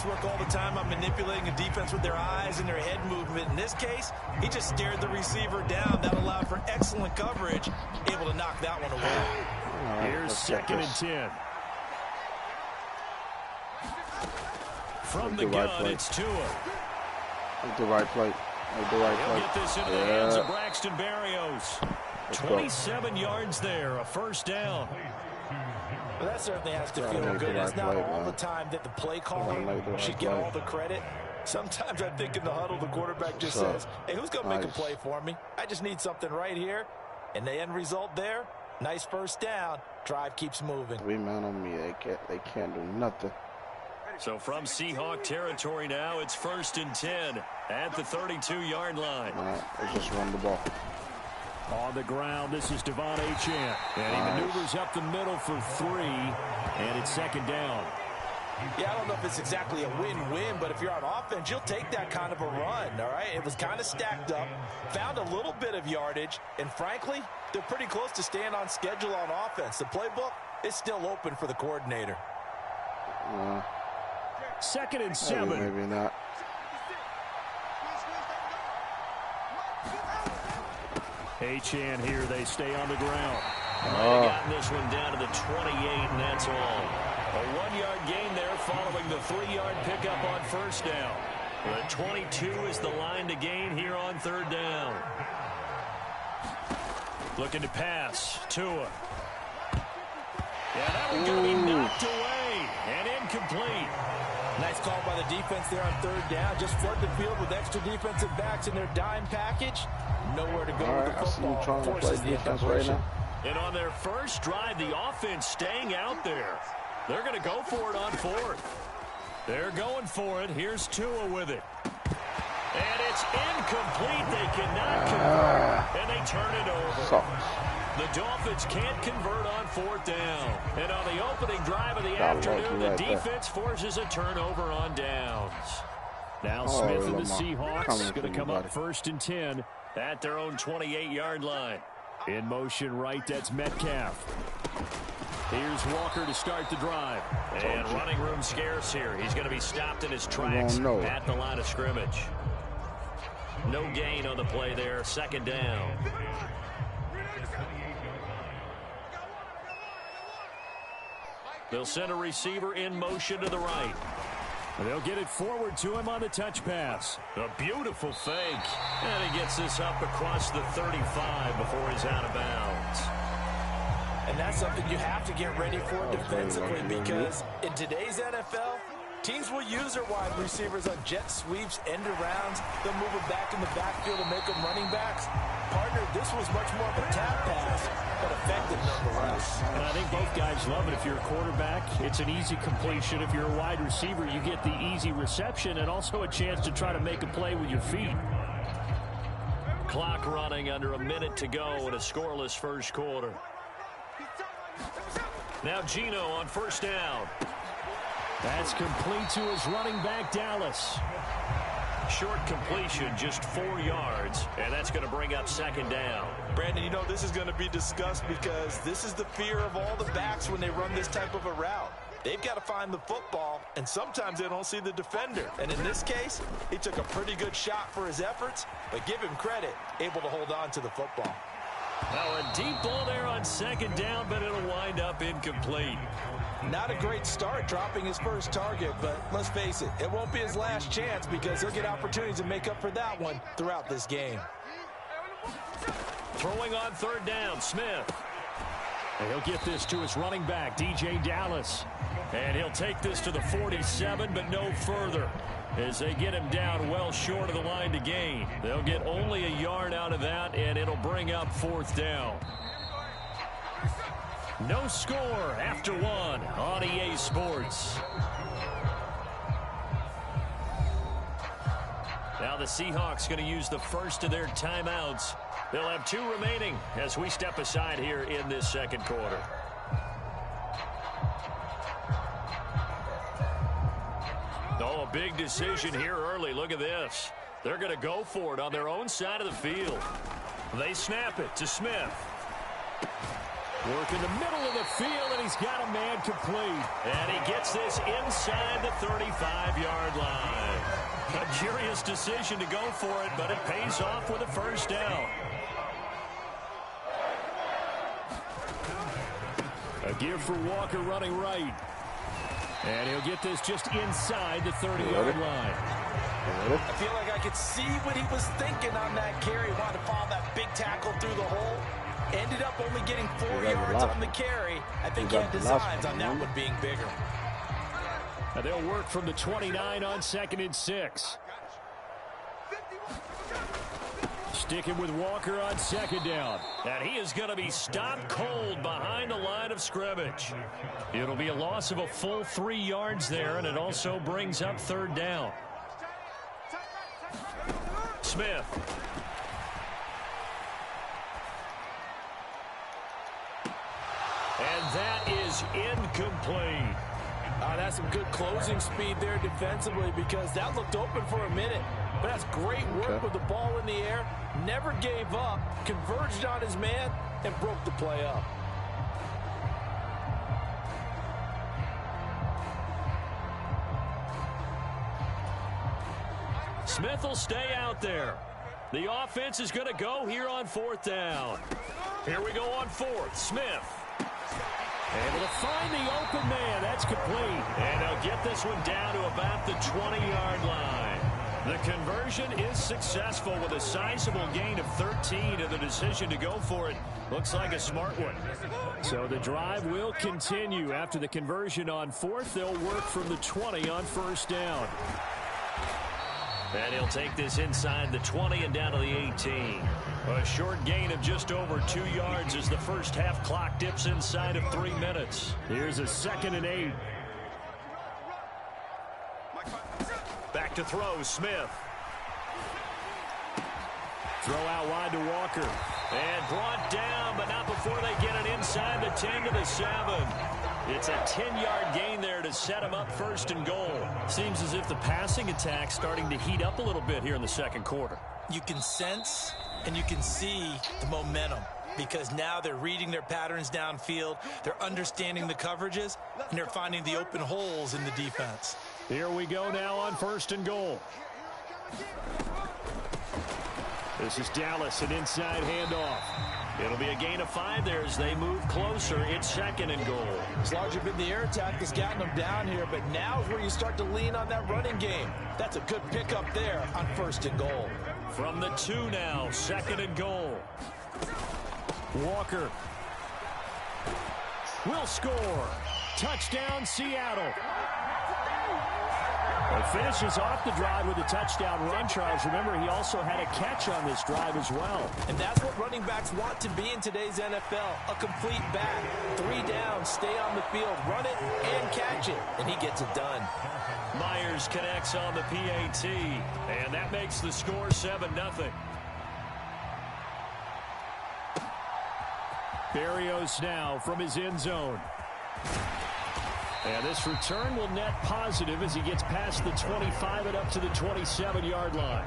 guesswork all the time on manipulating a defense with their eyes and their head movement. In this case, he just stared the receiver down. That allowed for excellent coverage, able to knock that one away. Here's 2nd and 10. From the gun, it's Tua. Make the right play. Make the right play. He'll get this into the hands of Braxton Berrios. 27 yards there, a first down. Well, that certainly has to feel good. It's not all the time that the play caller should get all the credit. Sometimes I think in the huddle, the quarterback just says, hey, who's going to make a play for me? I just need something right here. And the end result there, nice first down. Drive keeps moving. 3 man on me. They can't do nothing. So from Seahawk territory now, it's 1st and 10 at the 32-yard line. Let's just run the ball. On the ground, this is Devon Achane. And he maneuvers up the middle for 3, and it's 2nd down. Yeah, I don't know if it's exactly a win-win, but if you're on offense, you'll take that kind of a run, all right? It was kind of stacked up, found a little bit of yardage, and frankly, they're pretty close to staying on schedule on offense. The playbook is still open for the coordinator. 2nd and 7. Maybe not. Achane here, they stay on the ground. They got this one down to the 28, and that's all. A 1-yard gain there following the 3-yard pickup on first down. The 22 is the line to gain here on 3rd down. Looking to pass. Tua. Yeah, that one's going to be knocked away and incomplete. Nice call by the defense there on 3rd down. Just flood the field with extra defensive backs in their dime package. Nowhere to go with the football. Trying to play defense right now. And on their first drive, the offense staying out there. They're going to go for it on 4th. They're going for it. Here's Tua with it. And it's incomplete. They cannot convert, and they turn it over. The Dolphins can't convert on 4th down. And on the opening drive of the afternoon, the defense forces a turnover on downs. Now Smith and the Seahawks going to come up 1st and 10 at their own 28-yard line. In motion right, that's Metcalf. Here's Walker to start the drive. And running room scarce here. He's going to be stopped in his tracks at the line of scrimmage. No gain on the play there. 2nd down. They'll send a receiver in motion to the right. They'll get it forward to him on the touch pass. A beautiful fake. And he gets this up across the 35 before he's out of bounds. And that's something you have to get ready for defensively, because in today's NFL, teams will use their wide receivers on jet sweeps, end arounds. They'll move them back in the backfield and make them running backs. Partner, this was much more of a tap pass, but effective nonetheless. And I think both guys love it. If you're a quarterback, it's an easy completion. If you're a wide receiver, you get the easy reception and also a chance to try to make a play with your feet. Clock running, under a minute to go in a scoreless first quarter. Now Geno on first down. That's complete to his running back, Dallas. Short completion, just 4 yards, and that's going to bring up 2nd down. Brandon, you know this is going to be discussed because this is the fear of all the backs when they run this type of a route. They've got to find the football, and sometimes they don't see the defender. And in this case, he took a pretty good shot for his efforts, but give him credit, able to hold on to the football. Now a deep ball there on 2nd down, but it'll wind up incomplete. Not a great start dropping his first target, but let's face it, it won't be his last chance because he'll get opportunities to make up for that one throughout this game. Throwing on 3rd down, Smith. And he'll get this to his running back, DJ Dallas. And he'll take this to the 47, but no further, as they get him down well short of the line to gain. They'll get only a yard out of that, and it'll bring up 4th down. No score after 1 on EA Sports. Now the Seahawks going to use the first of their timeouts. They'll have 2 remaining as we step aside here in this 2nd quarter. Oh, a big decision here early. Look at this. They're going to go for it on their own side of the field. They snap it to Smith. Working the middle of the field, and he's got a man complete. And he gets this inside the 35-yard line. A curious decision to go for it, but it pays off with a first down. A give for Walker running right. And he'll get this just inside the 30-yard line. I feel like I could see what he was thinking on that carry. Wanted to follow that big tackle through the hole. Ended up only getting 4 yards on the carry. I think he had designs on that one being bigger. And they'll work from the 29 on 2nd and 6. Sticking with Walker on 2nd down. And he is going to be stopped cold behind the line of scrimmage. It'll be a loss of a full 3 yards there, and it also brings up 3rd down. Smith. And that is incomplete. That's some good closing speed there defensively, because that looked open for a minute. But that's great work with the ball in the air. Never gave up, converged on his man, and broke the play up. Smith will stay out there. The offense is going to go here on 4th down. Here we go on 4th. Smith. Able to find the open man. That's complete. And they'll get this one down to about the 20-yard line. The conversion is successful with a sizable gain of 13, and the decision to go for it looks like a smart one. So the drive will continue. After the conversion on 4th, they'll work from the 20 on 1st down. And he'll take this inside the 20 and down to the 18. A short gain of just over 2 yards as the first half clock dips inside of 3 minutes. Here's a 2nd and 8. Back to throw, Smith. Throw out wide to Walker. And brought down, but not before they get it inside the 10 to the 7. It's a 10-yard gain there to set him up 1st and goal. Seems as if the passing attack's starting to heat up a little bit here in the 2nd quarter. You can sense and you can see the momentum, because now they're reading their patterns downfield, they're understanding the coverages, and they're finding the open holes in the defense. Here we go now on 1st and goal. This is Dallas, an inside handoff. It'll be a gain of 5 there as they move closer. It's 2nd and goal. It's largely been the air attack that's gotten them down here, but now is where you start to lean on that running game. That's a good pickup there on 1st and goal. From the 2 now, 2nd and goal. Walker will score. Touchdown, Seattle. It finishes off the drive with a touchdown run, Charles. Remember, he also had a catch on this drive as well. And that's what running backs want to be in today's NFL, a complete back. 3 down, stay on the field, run it, and catch it. And he gets it done. Myers connects on the PAT, and that makes the score 7-0. Berrios now from his end zone. And this return will net positive as he gets past the 25 and up to the 27-yard line.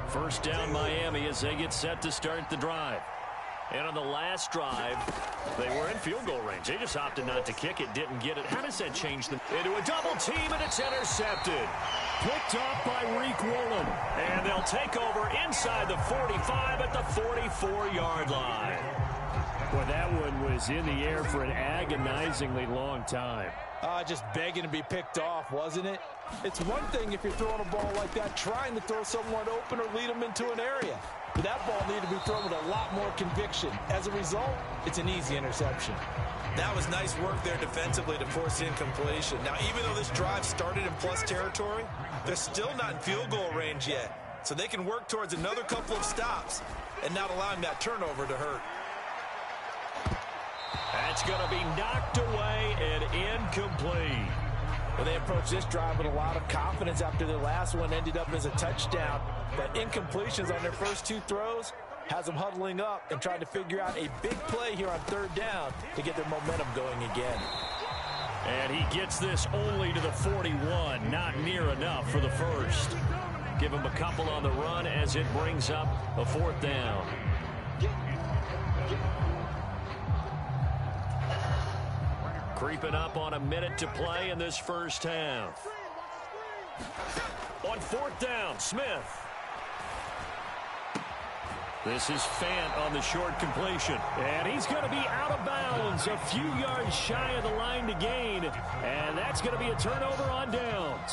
1st down Miami as they get set to start the drive. And on the last drive, they were in field goal range. They just opted not to kick it, didn't get it. How does that change them? Into a double team, and it's intercepted. Picked off by Reek Woolen. And they'll take over inside the 45 at the 44-yard line. Boy, that one was in the air for an agonizingly long time. Just begging to be picked off, wasn't it? It's one thing if you're throwing a ball like that, trying to throw someone open or lead them into an area. But that ball needed to be thrown with a lot more conviction. As a result, it's an easy interception. That was nice work there defensively to force incompletion. Now, even though this drive started in plus territory, they're still not in field goal range yet. So they can work towards another couple of stops and not allowing that turnover to hurt. That's going to be knocked away and incomplete. Well, they approached this drive with a lot of confidence after their last one ended up as a touchdown. But incompletions on their first 2 throws has them huddling up and trying to figure out a big play here on 3rd down to get their momentum going again. And he gets this only to the 41, not near enough for the first. Give him a couple on the run as it brings up a 4th down. Creeping up on a minute to play in this first half. On fourth down, Smith. This is Fant on the short completion. And he's going to be out of bounds, a few yards shy of the line to gain. And that's going to be a turnover on downs.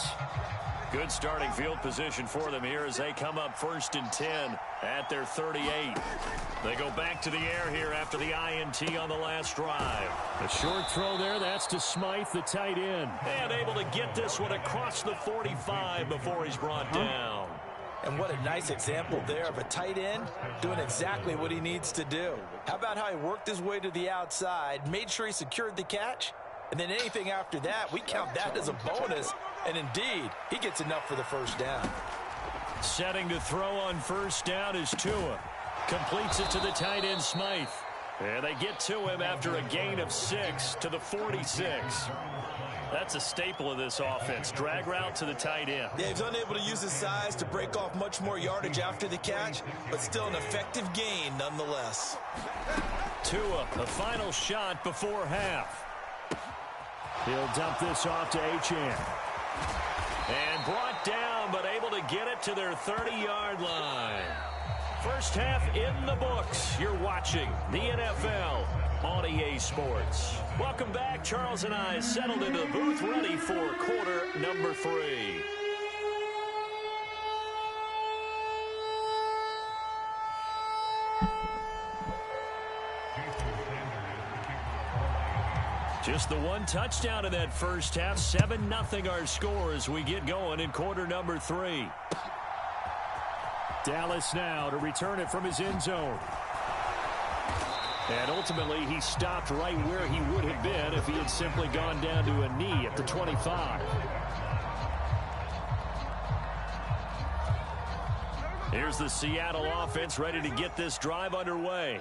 Good starting field position for them here as they come up 1st and 10 at their 38. They go back to the air here after the INT on the last drive. A short throw there, that's to Smythe, the tight end. And able to get this one across the 45 before he's brought down. And what a nice example there of a tight end doing exactly what he needs to do. How about how he worked his way to the outside, made sure he secured the catch, and then anything after that, we count that as a bonus. And indeed, he gets enough for the first down. Setting to throw on first down is Tua. Completes it to the tight end, Smythe. And they get to him after a gain of 6 to the 46. That's a staple of this offense. Drag route to the tight end. Yeah, he's unable to use his size to break off much more yardage after the catch, but still an effective gain nonetheless. Tua, a final shot before half. He'll dump this off to Achane. And brought down, but able to get it to their 30-yard line. First half in the books. You're watching the NFL on EA Sports. Welcome back. Charles and I settled into the booth, ready for quarter number 3. Just the one touchdown in that first half. 7-0 our score as we get going in quarter number 3. Dallas now to return it from his end zone. And ultimately, he stopped right where he would have been if he had simply gone down to a knee at the 25. Here's the Seattle offense ready to get this drive underway.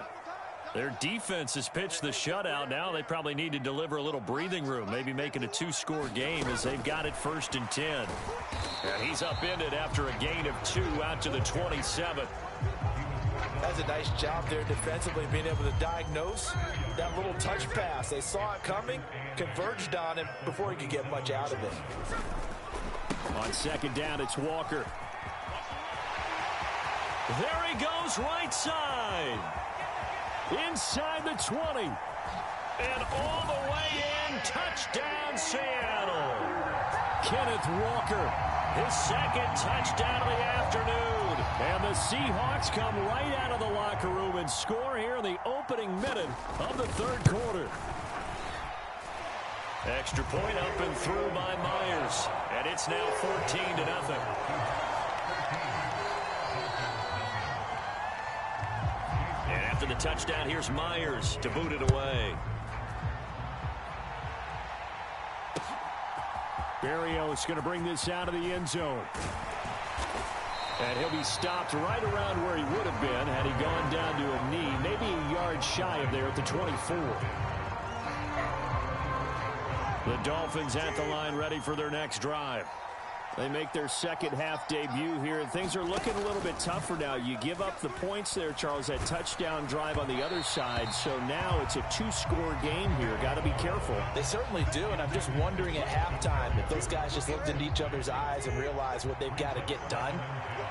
Their defense has pitched the shutout. Now they probably need to deliver a little breathing room, maybe make it a 2-score game as they've got it 1st and 10. And he's upended after a gain of 2 out to the 27. That's a nice job there defensively, being able to diagnose that little touch pass. They saw it coming, converged on it before he could get much out of it. On second down, it's Walker. There he goes, right side. Inside the 20. And all the way in, touchdown Seattle. Kenneth Walker, his second touchdown of the afternoon. And the Seahawks come right out of the locker room and score here in the opening minute of the third quarter. Extra point up and through by Myers. And it's now 14-0. And after the touchdown, here's Myers to boot it away. Berrios going to bring this out of the end zone. And he'll be stopped right around where he would have been had he gone down to a knee, maybe a yard shy of there at the 24. The Dolphins at the line ready for their next drive. They make their second half debut here, and things are looking a little bit tougher now. You give up the points there, Charles, that touchdown drive on the other side. So now it's a 2-score game here. Got to be careful. They certainly do, and I'm just wondering at halftime if those guys just looked into each other's eyes and realized what they've got to get done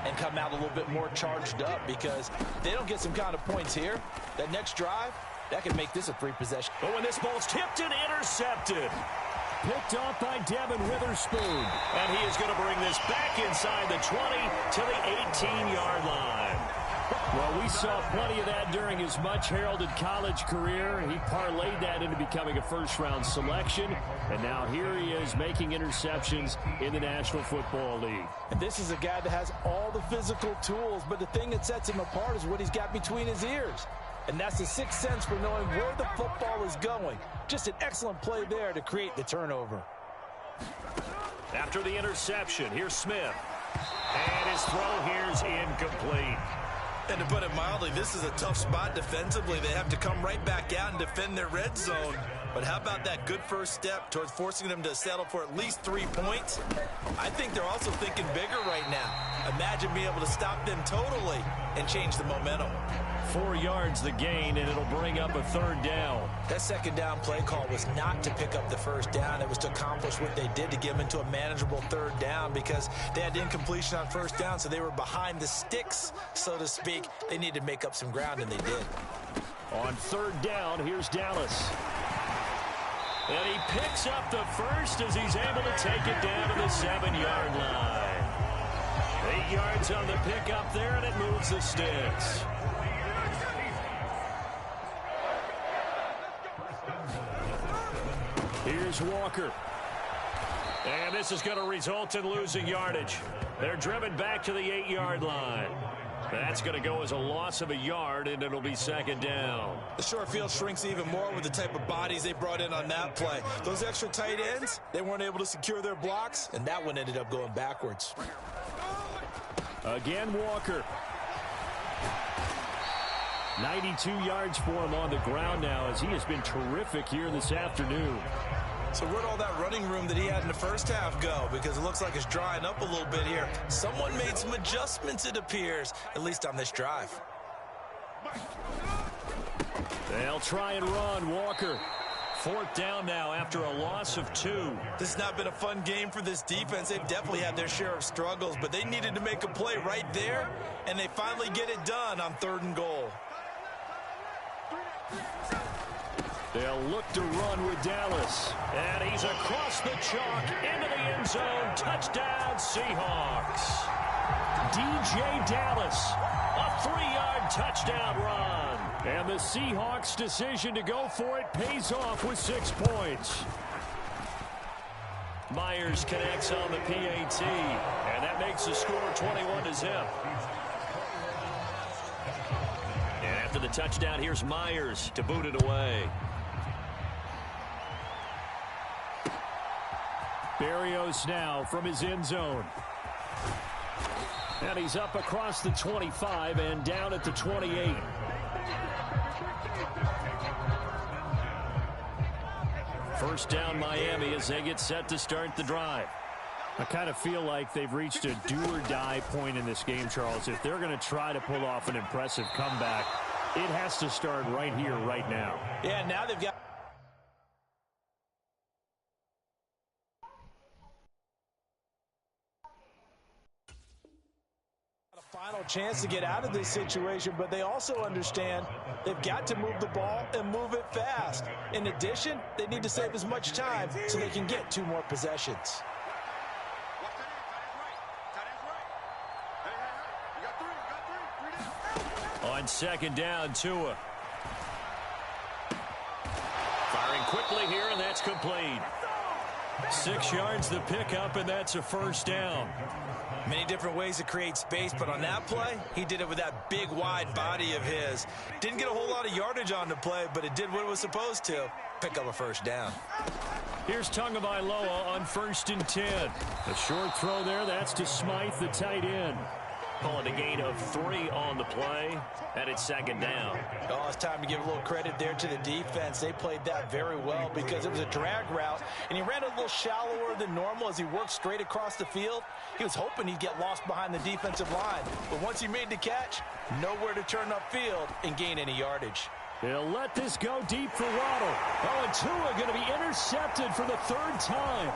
and come out a little bit more charged up, because if they don't get some kind of points here, that next drive, that could make this a 3-possession. But when this ball's tipped and intercepted. Picked off by Devin Witherspoon. And he is going to bring this back inside the 20 to the 18-yard line. Well, we saw plenty of that during his much-heralded college career. He parlayed that into becoming a first-round selection. And now here he is making interceptions in the National Football League. And this is a guy that has all the physical tools, but the thing that sets him apart is what he's got between his ears. And that's the sixth sense for knowing where the football is going. Just an excellent play there to create the turnover. After the interception, here's Smith. And his throw here's incomplete. And to put it mildly, this is a tough spot defensively. They have to come right back out and defend their red zone. But how about that good first step towards forcing them to settle for at least 3 points? I think they're also thinking bigger right now. Imagine being able to stop them totally and change the momentum. 4 yards the gain, and it'll bring up a third down. That second down play call was not to pick up the first down. It was to accomplish what they did to get them into a manageable third down because they had incompletion on first down, so they were behind the sticks, so to speak. They needed to make up some ground, and they did. On third down, here's Dallas. And he picks up the first as he's able to take it down to the 7-yard line. 8 yards on the pickup there, and it moves the sticks. Here's Walker. And this is going to result in losing yardage. They're driven back to the 8-yard line. That's going to go as a loss of a yard, and it'll be second down. The short field shrinks even more with the type of bodies they brought in on that play. Those extra tight ends, they weren't able to secure their blocks, and that one ended up going backwards. Again, Walker. 92 yards for him on the ground now as he has been terrific here this afternoon. So where'd all that running room that he had in the first half go? Because it looks like it's drying up a little bit here. Someone made some adjustments, it appears, at least on this drive. They'll try and run, Walker. Fourth down now after a loss of 2. This has not been a fun game for this defense. They've definitely had their share of struggles, but they needed to make a play right there, and they finally get it done on 3rd and goal. They'll look to run with Dallas. And he's across the chalk into the end zone. Touchdown, Seahawks. DJ Dallas, a 3-yard touchdown run. And the Seahawks' decision to go for it pays off with 6 points. Myers connects on the PAT. And that makes the score 21-0. And after the touchdown, here's Myers to boot it away. Berrios now from his end zone. And he's up across the 25 and down at the 28. First down Miami as they get set to start the drive. I kind of feel like they've reached a do-or-die point in this game, Charles. If they're going to try to pull off an impressive comeback, it has to start right here, right now. Yeah, now they've got final chance to get out of this situation, but they also understand they've got to move the ball and move it fast. In addition, they need to save as much time so they can get 2 more possessions. On second down, Tua. Firing quickly here, and that's complete. 6 yards the pickup, and that's a first down. Many different ways to create space, but on that play, he did it with that big, wide body of his. Didn't get a whole lot of yardage on the play, but it did what it was supposed to. Pick up a first down. Here's Tagovailoa on 1st and 10. A short throw there, that's to Smythe, the tight end. Calling a gain of 3 on the play, and it's second down. Oh, it's time to give a little credit there to the defense. They played that very well because it was a drag route, and he ran a little shallower than normal as he worked straight across the field. He was hoping he'd get lost behind the defensive line, but once he made the catch, nowhere to turn upfield and gain any yardage. They'll let this go deep for Waddle. Oh, and Tua going to be intercepted for the 3rd time.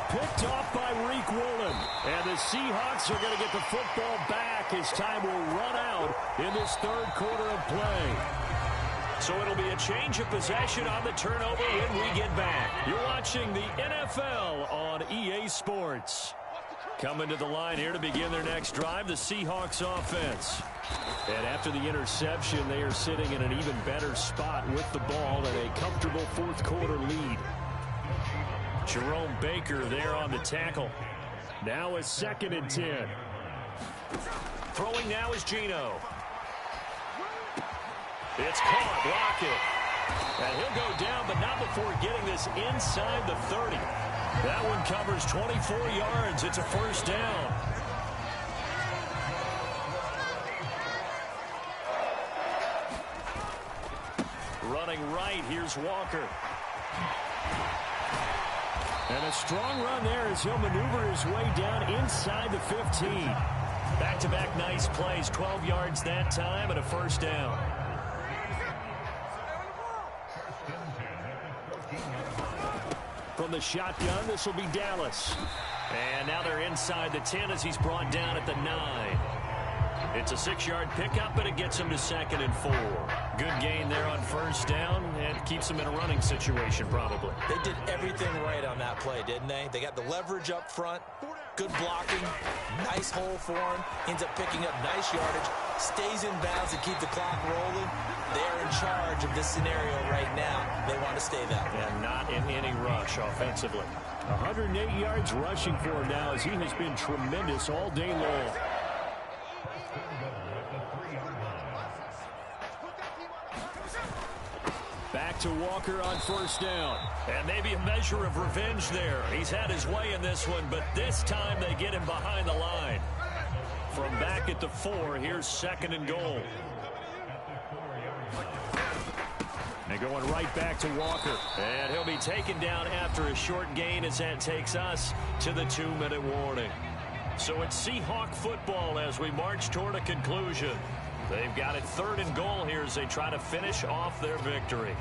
Picked off by Reek Woolen. And the Seahawks are going to get the football back as time will run out in this 3rd quarter of play. So it'll be a change of possession on the turnover when we get back. You're watching the NFL on EA Sports. Coming to the line here to begin their next drive, the Seahawks offense. And after the interception, they are sitting in an even better spot with the ball and a comfortable 4th quarter lead. Jerome Baker there on the tackle. Now a 2nd and 10. Throwing now is Geno. It's caught. Lockett. And he'll go down, but not before getting this inside the 30. That one covers 24 yards. It's a first down. Running right, here's Walker. And a strong run there as he'll maneuver his way down inside the 15. Back-to-back nice plays, 12 yards that time and a first down. From the shotgun, this will be Dallas. And now they're inside the 10 as he's brought down at the 9. It's a 6-yard pickup, but it gets him to 2nd and 4. Good gain there on first down and keeps him in a running situation probably. They did everything right on that play, didn't they? They got the leverage up front, good blocking, nice hole for him, ends up picking up nice yardage, stays in bounds to keep the clock rolling. They're in charge of this scenario right now. They want to stay that way. And not in any rush offensively. 108 yards rushing for him now as he has been tremendous all day long. Back to Walker on first down. And maybe a measure of revenge there. He's had his way in this one, but this time they get him behind the line. From back at the 4, here's 2nd and goal. And going right back to Walker. And he'll be taken down after a short gain as that takes us to the 2-minute warning. So it's Seahawk football as we march toward a conclusion. They've got it 3rd and goal here as they try to finish off their victory.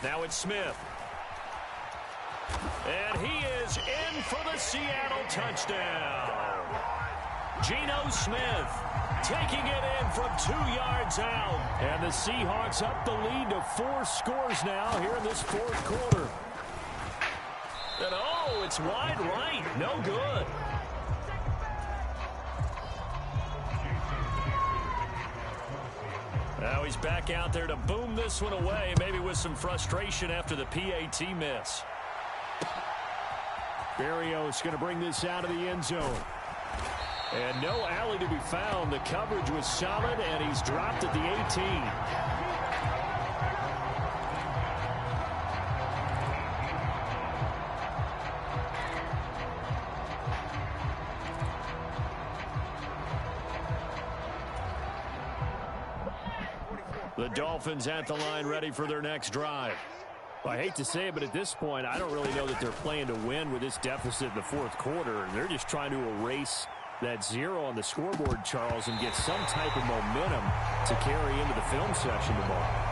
Now it's Smith. And he is in for the Seattle touchdown. Geno Smith taking it in from 2 yards out. And the Seahawks up the lead to 4 scores now here in this 4th quarter. And oh, it's wide right. No good. Now he's back out there to boom this one away, maybe with some frustration after the PAT miss. Berrios going to bring this out of the end zone. And no alley to be found. The coverage was solid, and he's dropped at the 18. The Dolphins at the line ready for their next drive. Well, I hate to say it, but at this point, I don't really know that they're playing to win with this deficit in the 4th quarter. They're just trying to erase that 0 on the scoreboard, Charles, and get some type of momentum to carry into the film session tomorrow.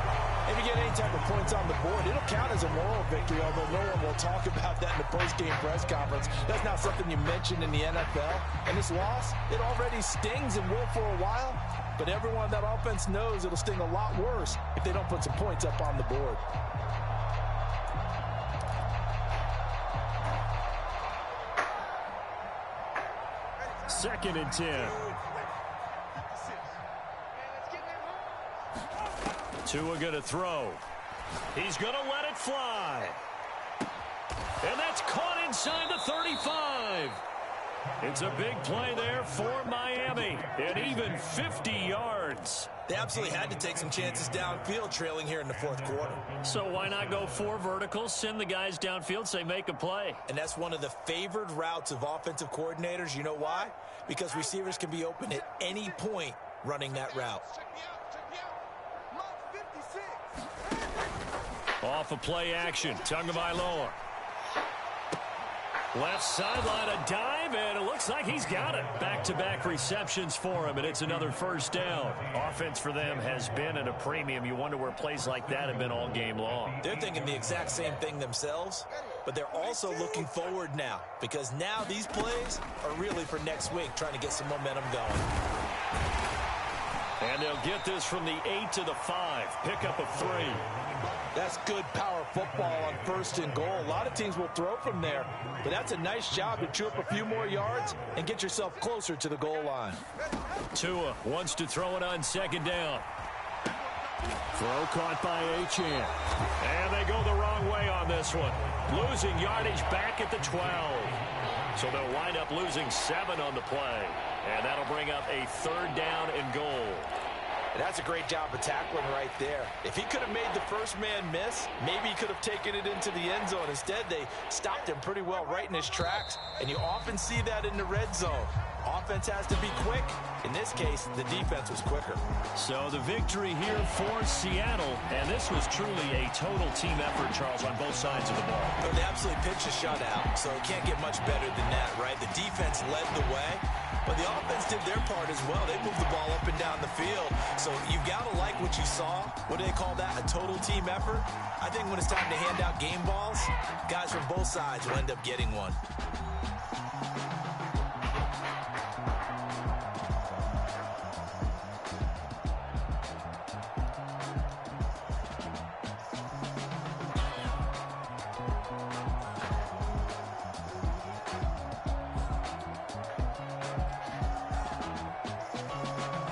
If you get any type of points on the board, it'll count as a moral victory, although no one will talk about that in the post-game press conference. That's not something you mentioned in the NFL. And this loss, it already stings and will for a while, but everyone on that offense knows it'll sting a lot worse if they don't put some points up on the board. Second and 10. Tua going to throw. He's going to let it fly. And that's caught inside the 35. It's a big play there for Miami. And even 50 yards. They absolutely had to take some chances downfield trailing here in the 4th quarter. So why not go 4 verticals, send the guys downfield, say make a play. And that's one of the favored routes of offensive coordinators. You know why? Because receivers can be open at any point running that route. Off of play action, Tagovailoa. Left sideline, a dive, and it looks like he's got it. Back-to-back receptions for him, and it's another first down. Offense for them has been at a premium. You wonder where plays like that have been all game long. They're thinking the exact same thing themselves, but they're also looking forward now, because now these plays are really for next week, trying to get some momentum going. And they'll get this from the 8 to the 5. Pickup of 3. That's good power football on 1st and goal. A lot of teams will throw from there, but that's a nice job to chew up a few more yards and get yourself closer to the goal line. Tua wants to throw it on 2nd down. Throw caught by Achane. And they go the wrong way on this one. Losing yardage back at the 12. So they'll wind up losing 7 on the play. And that'll bring up a 3rd down and goal. And that's a great job of tackling right there. If he could have made the first man miss, maybe he could have taken it into the end zone. Instead, they stopped him pretty well right in his tracks, and you often see that in the red zone. Offense has to be quick. In this case, the defense was quicker. So the victory here for Seattle, and this was truly a total team effort, Charles, on both sides of the ball. They absolutely pitched a shutout, so it can't get much better than that, right? The defense led the way, but the offense did their part as well. They moved the ball up and down the field, so you've got to like what you saw. What do they call that, a total team effort? I think when it's time to hand out game balls, guys from both sides will end up getting one.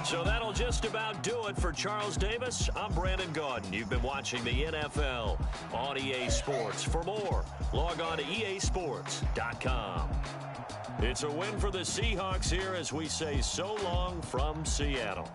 So that'll just about do it for Charles Davis. I'm Brandon Gaudin. You've been watching the NFL on EA Sports. For more, log on to easports.com. It's a win for the Seahawks here as we say so long from Seattle.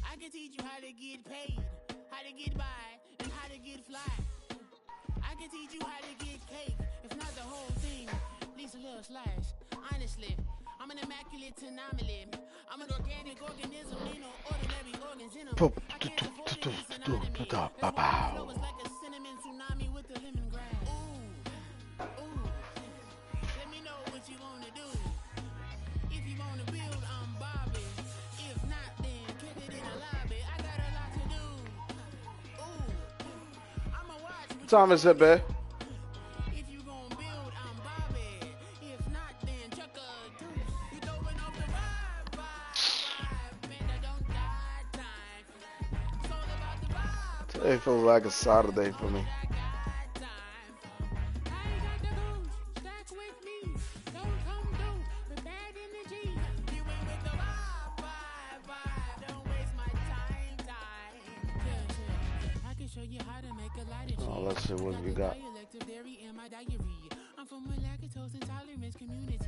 I can teach you how to get paid, how to get by, and how to get fly. I can teach you how to get cake, if not the whole thing, at least a little slice. Honestly, I'm an immaculate anomaly. I'm an organic organism, ain't no ordinary organs in them. I can't afford to be synonymous. That's why my flow is like a cinnamon tsunami with the lemongrass. Ooh, ooh, let me know what you wanna do. If you wanna build, I'm Bobby. If not, then kick it in the lobby. I got a lot to do. Ooh, I'ma watch what Time is it, babe? if you gon' build, I'm Bobby. If not, then chuck a deuce. You throwing off the vibe. Man, I don't die time. It's all about the vibe. Today feels like a Saturday for me. I got time. I ain't got the goose. Stack with me. Don't come through with bad energy. You ain't with the vibe. Don't waste my time. Yeah. I can show you how to make a lot of cheese. Oh, let's see what we got. Elective dairy in my diary. I'm from a lactose intolerance community.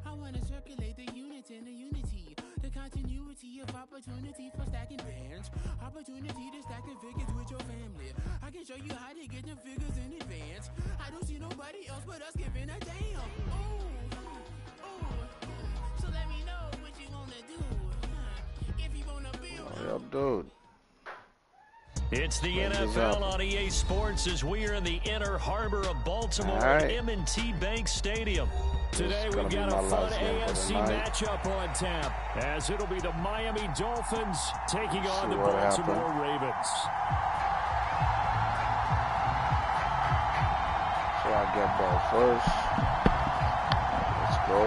I want to circulate the units in the unity. The continuity of opportunity for stacking bands. Opportunity to stack the figures with your family. I can show you how to get the figures in advance. I don't see nobody else but us giving a damn. Ooh. So let me know what you want to do. If you want to build. What up, dude? It's the What is NFL up? on EA Sports as we are in the inner harbor of Baltimore at Alright. M&T Bank Stadium. Today This is we've gonna got be a my fun last game for AFC the night. matchup on tap as it'll be the Miami Dolphins taking on See the what Baltimore Ravens. So I get ball first. Let's go.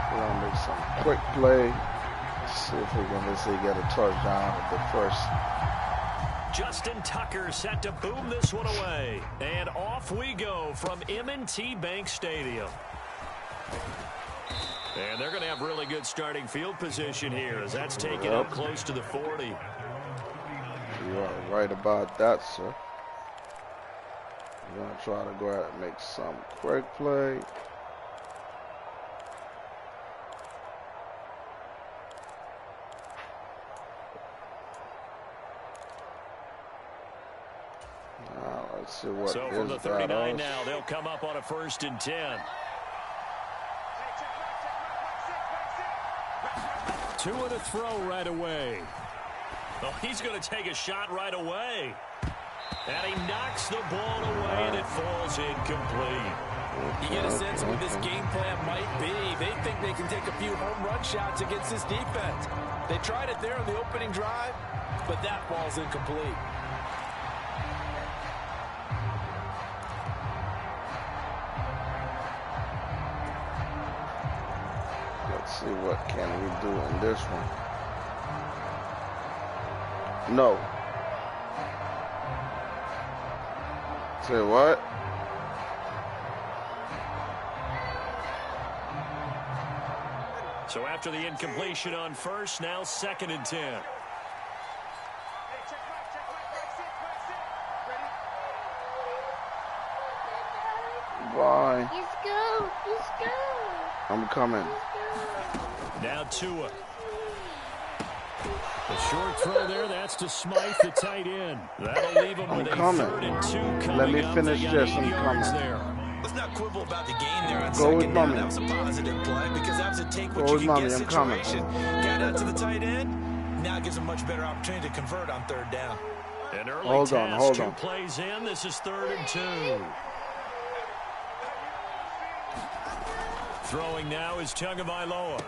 We're gonna make some quick play. See if we can let's say get a touchdown at the first. Justin Tucker set to boom this one away. And off we go from M&T Bank Stadium. And they're going to have really good starting field position here as that's taken up close to the 40. You are right about that, sir. We're gonna try to go ahead and make some quick play. Now, let's see what So from the is that 39 us. now, they'll come up on a 1st and 10. Two and a throw right away. Oh, he's going to take a shot right away. And he knocks the ball away, and it falls incomplete. You get a sense of what this game plan might be. They think they can take a few home run shots against this defense. They tried it there on the opening drive, but that ball's incomplete. see what can we do in this one. No. Say what? So after the incompletion on first, now 2nd and 10. Bye. Let's go. Let's go. I'm coming. Now Tua. The short throw there, that's to Smythe, the tight end. That'll leave him with a 3rd and 2 coming Let me up. finish They got this. 8 I'm yards coming. there. Let's not quibble about the gain there on Go with second down. mommy. That was a positive play because that was a take what Go you with can mommy. get I'm coming. situation. Got out to the tight end. Now it gives a much better opportunity to convert on 3rd down. An early Hold task, on. 2 plays in. This is 3rd and 2. Throwing now is Tagovailoa.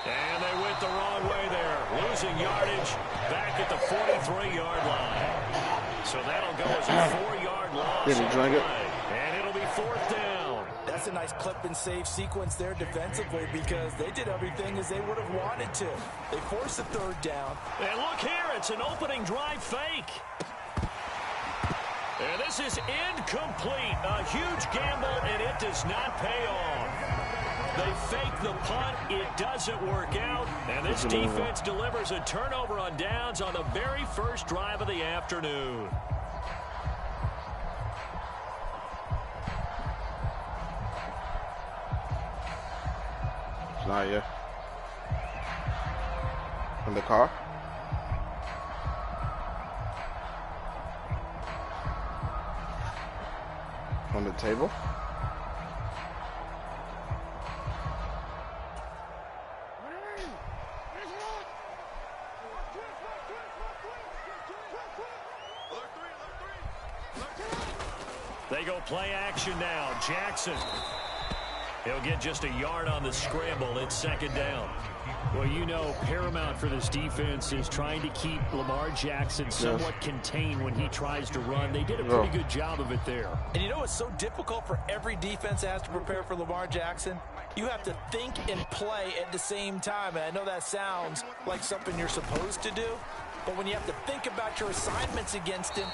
And they went the wrong way there. Losing yardage back at the 43-yard line. So that'll go as a 4-yard loss. Did he drink it? And it'll be 4th down. That's a nice clip and save sequence there defensively because they did everything as they would have wanted to. They forced the 3rd down. And look here, it's an opening drive fake. And this is incomplete. A huge gamble, and it does not pay off. They fake the punt. It doesn't work out. And this defense delivers a turnover on downs on the very first drive of the afternoon. It's not yet. In the car? On the table? They go play action now. Jackson. He'll get just a yard on the scramble. It's 2nd down. Well, you know, paramount for this defense is trying to keep Lamar Jackson somewhat contained when he tries to run. They did a pretty good job of it there. And you know what's so difficult for every defense that has to prepare for Lamar Jackson? You have to think and play at the same time. And I know that sounds like something you're supposed to do, but when you have to think about your assignments against him,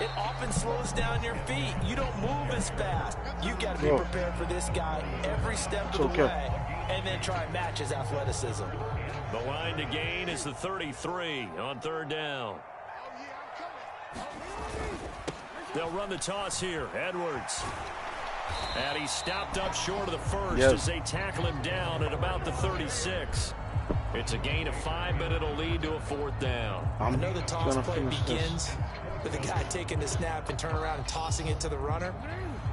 it often slows down your feet. You don't move as fast. You got to be prepared for this guy every step of the way, and then try and match his athleticism. The line to gain is the 33 on 3rd down. They'll run the toss here. Edwards. And he stopped up short of the first as they tackle him down at about the 36. It's a gain of 5, but it'll lead to a 4th down. I know the toss play begins with the guy taking the snap and turn around and tossing it to the runner.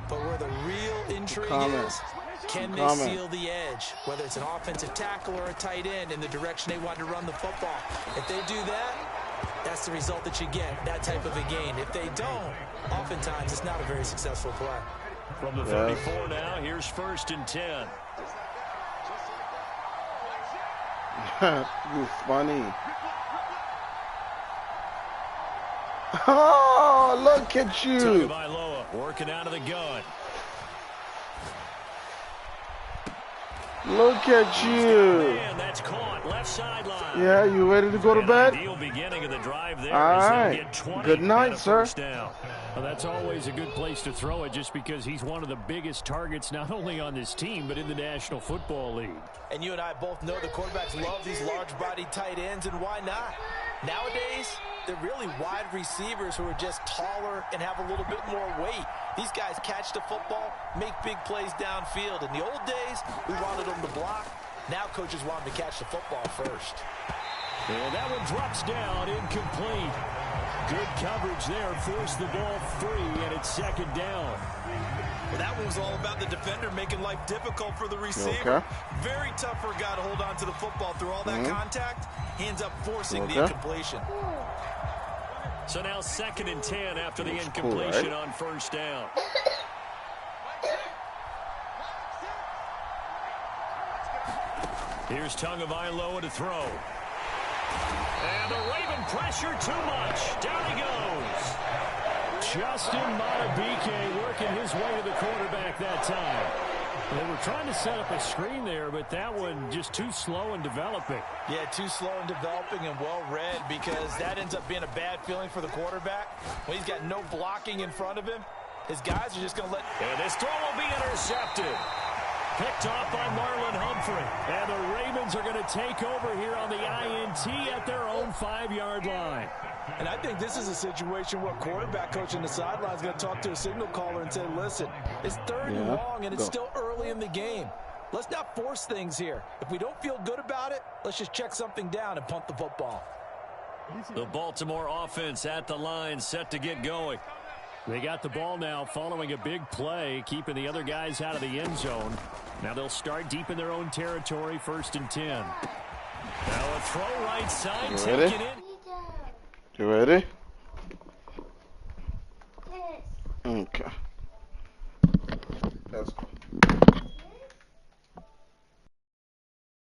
But where the real intrigue is, can they seal the edge? Whether it's an offensive tackle or a tight end in the direction they want to run the football. If they do that, that's the result that you get, that type of a gain. If they don't, oftentimes it's not a very successful play. From the 34 now, here's 1st and 10. You funny. Oh, look at you. Tagovailoa working out of the gun. Look at you. Man, that's caught. Left sideline. Yeah, you ready to go to bed? Ideal beginning of the drive there. All as they right. get 20 Good night, sir. Down. Well, that's always a good place to throw it just because he's one of the biggest targets not only on this team but in the National Football League. And you and I both know the quarterbacks love these large-bodied tight ends, and why not? Nowadays, they're really wide receivers who are just taller and have a little bit more weight. These guys catch the football, make big plays downfield. In the old days, we wanted them to block. Now coaches want them to catch the football first. And that one drops down, incomplete. Good coverage there, forced the ball free, and it's 2nd down. Well, that one was all about the defender making life difficult for the receiver. Very tough for a guy to hold on to the football through all that contact. He ends up forcing the incompletion. So now 2nd and 10 after the incompletion on 1st down. Here's Tagovailoa to throw. And the Raven pressure too much. Down he goes. Justin Madubuike working his way to the quarterback that time. They were trying to set up a screen there, but that one just too slow in developing. Yeah, too slow in developing and well read, because that ends up being a bad feeling for the quarterback. When he's got no blocking in front of him, his guys are just going to let... And this throw will be intercepted. Picked off by Marlon Humphrey. And the Ravens are going to take over here on the INT at their own 5-yard line. And I think this is a situation where quarterback coach in the sideline is going to talk to a signal caller and say, listen, it's third and long, and it's still early in the game. Let's not force things here. If we don't feel good about it, let's just check something down and punt the football. The Baltimore offense at the line, set to get going. They got the ball now following a big play, keeping the other guys out of the end zone. Now they'll start deep in their own territory, 1st and 10. Now a throw right side, taken in. You ready? Okay. That's